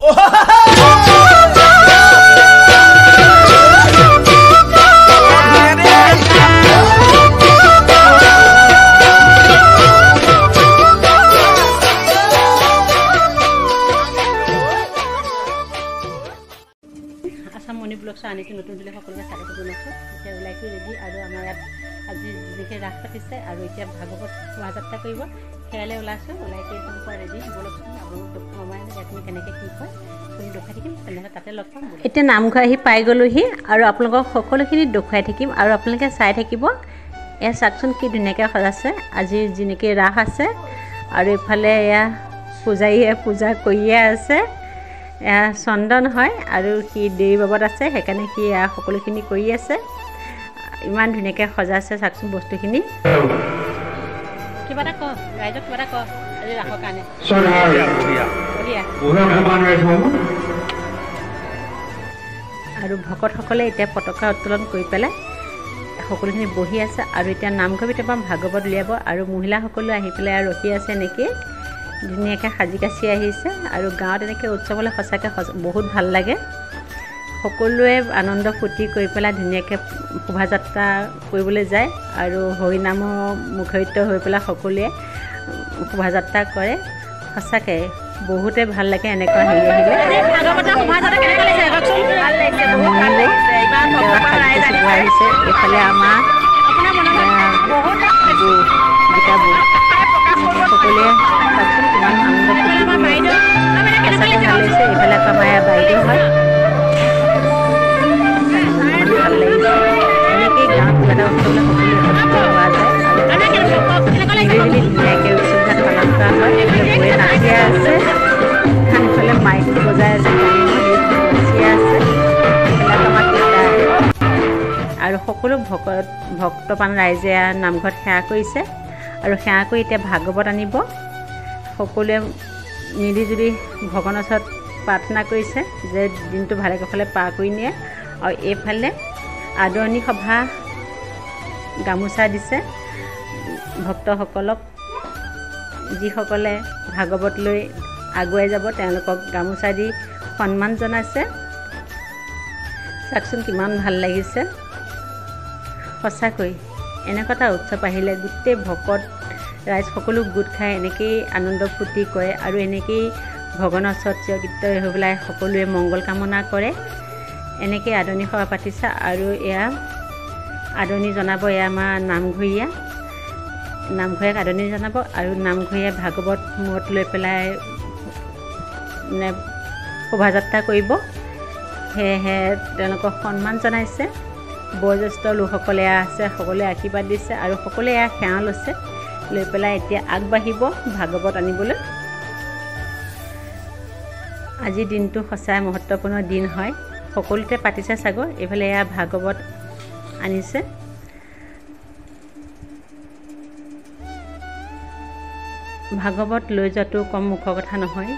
আসাম মণি ব্লগছৰ আন এটি নতুন ভিডিঅ' সকলোকে স্বাগত জনাইছোঁ। এতিয়া ওলাইছোঁ ৰেডি আৰু আমাৰ ইয়াত আজি যিকে ৰাস পাতিছে আৰু এতিয়া ভাগৱত শোভাযাত্ৰা কৰিব সেয়ালৈ ওলাইছোঁ। ওলাই কৰি একদম পুৰা ৰেডি ব'লকচোন আপোনালোক আমাৰ ইয়াত কেনেকৈ কি হয় তুমি দেখুৱাই থাকিম, তেনেহ'লে তাতে লগ পাম। এতিয়া নামঘৰ আহি পাই গ'লোহি আৰু আপোনালোকক সকলোখিনি দেখুৱাই থাকিম আৰু আপোনালোকে চাই থাকিব। এয়া চাওকচোন কি ধুনীয়াকৈ সজাইছে আজি যেনেকৈ ৰাস আছে আৰু এইফালে এয়া পূজাৰীয়ে পূজা কৰিয়ে আছে। এয়া চন্দন হয় আৰু সি দেৱী বাবত আছে, সেইকাৰণে সি এয়া সকলোখিনি কৰি আছে। ইমান ধুনীয়াকৈ সজাইছে চাওকচোন বস্তুখিনি। কিবা এটা কওঁ ৰাইজক, কিবা এটা কওঁ আজি ৰাসৰ কাৰণে। আৰু ভকতসকলে এতিয়া পতাকা উত্তোলন কৰি পেলাই সকলোখিনি বহি আছে আৰু এতিয়া নামঘৰ ভিতৰৰ পৰা ভাগৱত উলিয়াব আৰু মহিলাসকলো আহি পেলাই আৰু ৰখি আছে এনেকৈ ধুনীয়াকৈ সাজি কাচি আহিছে। আৰু গাঁৱত এনেকৈ উৎসৱলৈ সঁচাকৈ বহুত ভাল লাগে। সকলোৱে আনন্দ ফূৰ্তি কৰি পেলাই ধুনীয়াকৈ শোভাযাত্ৰা কৰিবলৈ যায় আৰু হৰিনামৰ মুখৰিত হৈ পেলাই সকলোৱে শোভাযাত্ৰা কৰে। সঁচাকৈ বহুতে ভাল লাগে এনেকুৱা হেৰি আহিলে। আহিছে এইফালে আমাৰ সকলোৱে চাওকচোন কিমান আনন্দ ফূৰ্তি কৰি আছে। সঁচাকৈ ভাল লাগিছে। এইফালে আমাৰ বাইদেউ হয়, ভাল লাগিছে। এনেকেই গাঁৱত কিবা এটা উৎসৱলৈ সকলোৱে একত্ৰিত হোৱা যায় আৰু মিলি ধুনীয়াকৈ উৎসৱভাগ পালন কৰা হয়। এইফালে বৌয়ে নাচিয়ে আছে, ইফালে মাইক বজাই আছে, নাচিয়ে আছে। এইবিলাক আমাৰ আৰু সকলো ভক্তপ্ৰাণ ৰাইজে নামঘৰত সেৱা কৰিছে আৰু সেৱা কৰি এতিয়া ভাগৱত আনিব। সকলোৱে মিলিজুলি ভগৱানৰ ওচৰত প্ৰাৰ্থনা কৰিছে যে দিনটো ভালে কুশলে পাৰ কৰি নিয়ে। আৰু এইফালে আদৰণি সভা গামোচা দিছে ভক্তসকলক। যিসকলে ভাগৱত লৈ আগুৱাই যাব তেওঁলোকক গামোচা দি সন্মান জনাইছে। চাওকচোন কিমান ভাল লাগিছে। সঁচাকৈ এনেকুৱা এটা উৎসৱ আহিলে গোটেই ভকত ৰাইজ সকলো গোট খাই এনেকৈয়ে আনন্দ ফূৰ্তি কৰে আৰু এনেকৈয়ে ভগৱানৰ ওচৰত চিৰকৃত হৈ পেলাই সকলোৱে মংগল কামনা কৰে। এনেকৈ আদৰণি সভা পাতিছে আৰু এয়া আদৰণি জনাব এয়া আমাৰ নামঘৰীয়াক আদৰণি জনাব আৰু নামঘৰীয়া ভাগৱত মূৰত লৈ পেলাই মানে শোভাযাত্ৰা কৰিব। সেয়েহে তেওঁলোকক সন্মান জনাইছে। বয়োজ্যেষ্ঠ লোকসকলে আছে, সকলোৱে আশীৰ্বাদ দিছে আৰু সকলোৱে এয়া সেৱা লৈছে। লৈ পেলাই এতিয়া আগবাঢ়িব ভাগৱত আনিবলৈ। আজিৰ দিনটো সঁচাই মহত্বপূৰ্ণ দিন হয়। সকলোতে পাতিছে চাগৈ। এইফালে এয়া ভাগৱত আনিছে। ভাগৱত লৈ যোৱাটো কম মুখৰ কথা নহয়।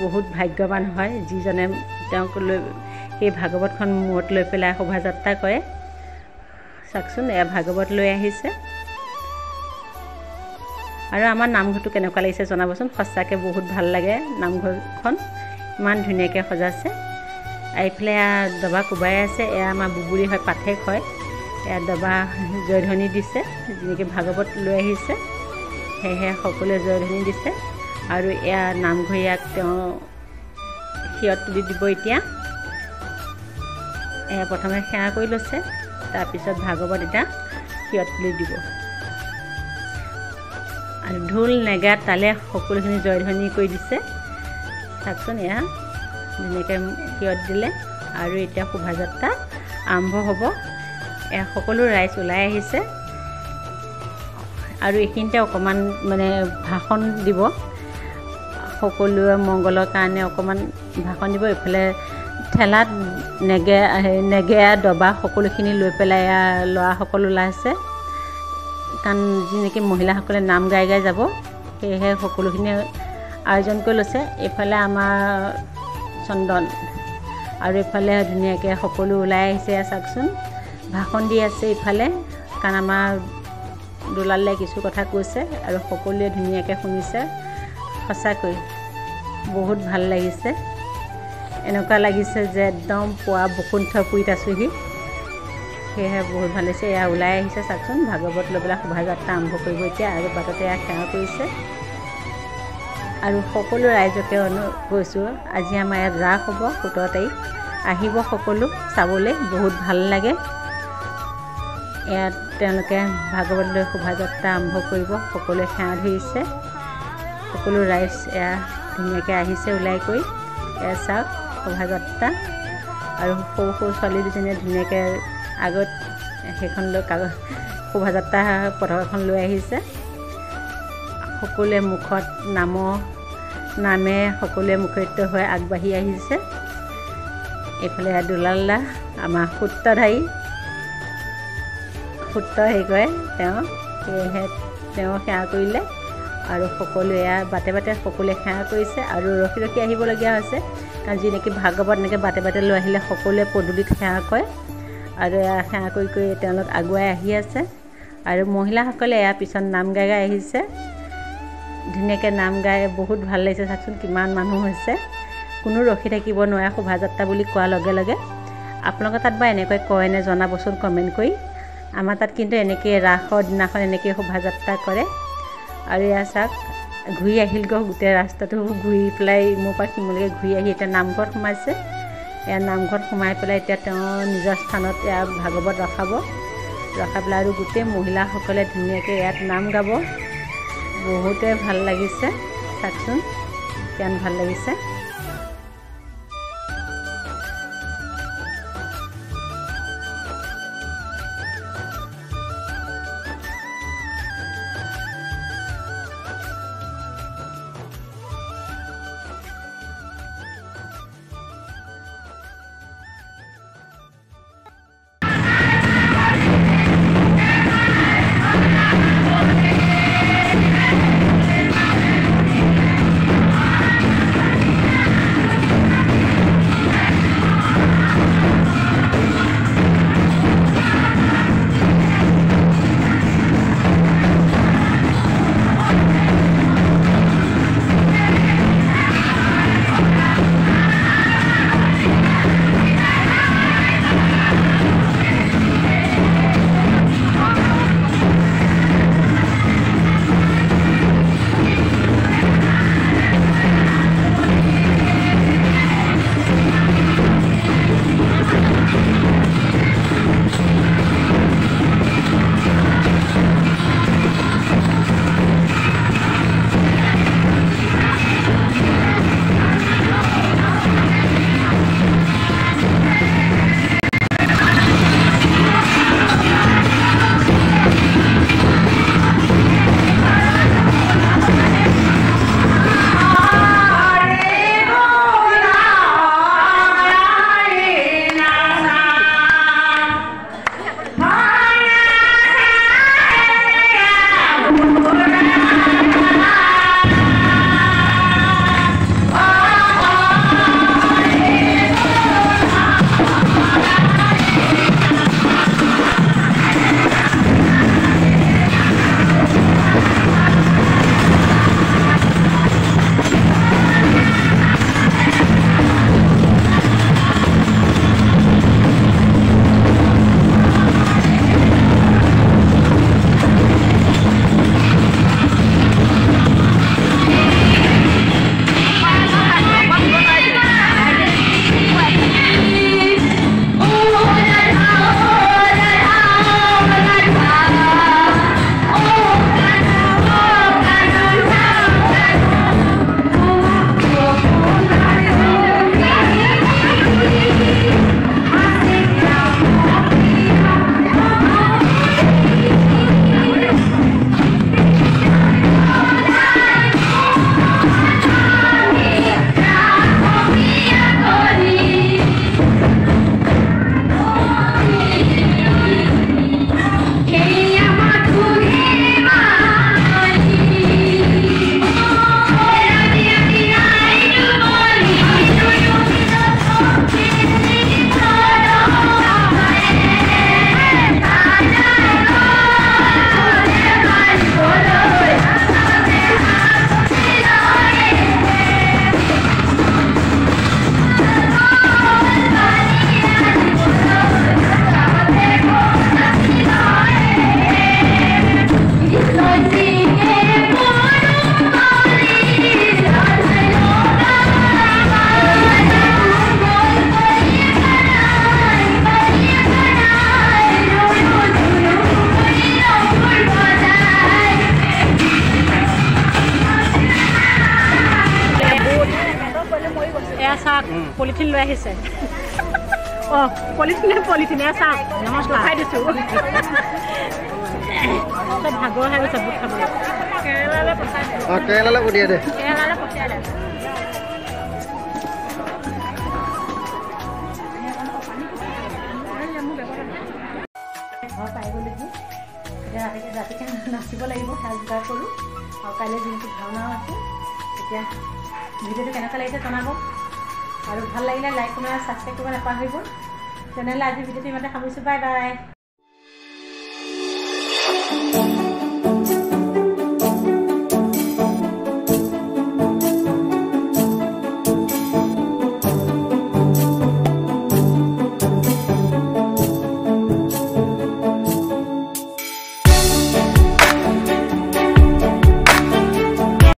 বহুত ভাগ্যৱান হয় যিজনে তেওঁক লৈ সেই ভাগৱতখন মূৰত লৈ পেলাই শোভাযাত্ৰা কৰে। চাওকচোন এয়া ভাগৱত লৈ আহিছে। আৰু আমাৰ নামঘৰটো কেনেকুৱা লাগিছে জনাবচোন। সঁচাকৈ বহুত ভাল লাগে। নামঘৰখন ইমান ধুনীয়াকৈ সজাইছে। এইফালে এয়া দবা কোবাই আছে। এয়া আমাৰ বুবুৰী হয়, পাঠেক হয়। এয়া দবা জয়ধ্বনি দিছে যেনেকৈ ভাগৱত লৈ আহিছে, সেয়েহে সকলোৱে জয়ধ্বনি দিছে। আৰু এয়া নামঘৰীয়াক তেওঁ শিৰত তুলি দিব। এতিয়া এয়া প্ৰথমে সেৱা কৰি লৈছে, তাৰপিছত ভাগৱত এতিয়া শিৰত তুলি দিব। আৰু ঢোল নেগা তালে সকলোখিনি জয়ধ্বনি কৰি দিছে। চাওকচোন এয়া ধুনীয়াকৈ শিৰত দিলে আৰু এতিয়া শোভাযাত্ৰা আৰম্ভ হ'ব। এয়া সকলো ৰাইজ ওলাই আহিছে আৰু এইখিনিতে অকণমান মানে ভাষণ দিব। সকলোৱে মংগলৰ কাৰণে অকণমান ভাষণ দিব। এইফালে ঠেলাত নেগেৰা দবা সকলোখিনি লৈ পেলাই ল'ৰাসকল ওলাইছে, কাৰণ যেনেকৈ মহিলাসকলে নাম গাই গাই যাব, সেয়েহে সকলোখিনি আয়োজন কৰি লৈছে। এইফালে আমাৰ চন্দন আৰু এইফালে ধুনীয়াকৈ সকলো ওলাই আহিছে। চাওকচোন ভাষণ দি আছে ইফালে, কাৰণ আমাৰ দুলালে কিছু কথা কৈছে আৰু সকলোৱে ধুনীয়াকৈ শুনিছে। সঁচাকৈ বহুত ভাল লাগিছে। এনেকুৱা লাগিছে যে একদম পুৱা বসুন্ধপুৰীত আছোঁহি। সেয়েহে বহুত ভাল লাগিছে। এয়া ওলাই আহিছে চাওকচোন, ভাগৱত লৈ পেলাই শোভাযাত্ৰা আৰম্ভ কৰিব এতিয়া, আৰু বাটতে এয়া সেৱা কৰিছে। আৰু সকলো ৰাইজকে কৈছোঁ, আজি আমাৰ ইয়াত ৰাস হ'ব 17 তাৰিখ, আহিব সকলো চাবলৈ, বহুত ভাল লাগে। ইয়াত তেওঁলোকে ভাগৱত লৈ শোভাযাত্ৰা আৰম্ভ কৰিব, সকলোৱে সেৱা ধৰিছে। সকলো ৰাইজ এয়া ধুনীয়াকৈ আহিছে ওলাই কৰি। এয়া চাওক শোভাযাত্ৰা, আৰু সৰু সৰু ছোৱালী দুজনীয়ে ধুনীয়াকৈ আগত সেইখন লৈ শোভাযাত্ৰা পতাকাখন লৈ আহিছে। সকলোৱে মুখত নামে সকলোৱে মুখৰিত হৈ আগবাঢ়ি আহিছে। এইফালে দুলাল আমাৰ সূত্ৰধাৰী, সূত্ৰ হেৰি কৰে তেওঁ, সেয়েহে তেওঁ সেৱা কৰিলে। আৰু সকলোৱে বাটে বাটে সকলোৱে সেৱা কৰিছে, আৰু ৰখি ৰখি আহিবলগীয়া হৈছে, কাৰণ যি নেকি ভাগৱত এনেকৈ বাটে বাটে লৈ আহিলে সকলোৱে পদূলিত সেৱা কৰে। আৰু সেৱা কৰি কৰি তেওঁলোক আগুৱাই আহি আছে। আৰু মহিলাসকলে ইয়াৰ পিছত নাম গাই গাই আহিছে, ধুনীয়াকৈ নাম গাই বহুত ভাল লাগিছে। চাওকচোন কিমান মানুহ হৈছে, কোনো ৰখি থাকিব নোৱাৰে শোভাযাত্ৰা বুলি কোৱাৰ লগে লগে। আপোনালোকৰ তাত বা এনেকৈ কয়নে জনাবচোন কমেণ্ট কৰি। আমাৰ তাত কিন্তু এনেকৈ ৰাসৰ দিনাখন এনেকৈ শোভাযাত্ৰা কৰে। আৰু এয়া চাওক ঘূৰি আহিলগৈ, গোটেই ৰাস্তাটো ঘূৰি পেলাই মোৰ পৰা সিমলৈকে ঘূৰি আহি এতিয়া নামঘৰত সোমাইছে। এয়া নামঘৰত সোমাই পেলাই এতিয়া তেওঁ নিজৰ স্থানত এয়া ভাগৱত ৰখাই পেলাই আৰু গোটেই মহিলাসকলে ধুনীয়াকৈ ইয়াত নাম গাব। বহুতে ভাল লাগিছে, চাওকচোন কিমান ভাল লাগিছে। এয়া চাওক পলিথিন লৈ আহিছে অঁ পলিথিনে চাওক নমস্কাৰ খাই দিছোঁ চব ভাগৰ হৈ গৈছে বুট খাবলৈ কেৰেলালৈ পঠাই কেৰেলালৈ পঠিয়াই দে কেৰেলালৈ পঠিয়াই দে ঘৰ পাই গ'লোহি এতিয়া ৰাতিকৈ নাচিব লাগিব সাজ যোগাৰ কৰোঁ আৰু কাইলৈ দিনটো ভাওনাও আছে এতিয়া ভিডিঅ'টো কেনেকুৱা লাগিছে জনাব আৰু ভাল লাগিলে লাইক কমেণ্ট ছাবস্ক্ৰাইব কৰিব নাপাহৰিব তেনেহ'লে আজি ভিডিঅ'টো ইমানতে সামৰিছোঁ বাই বাই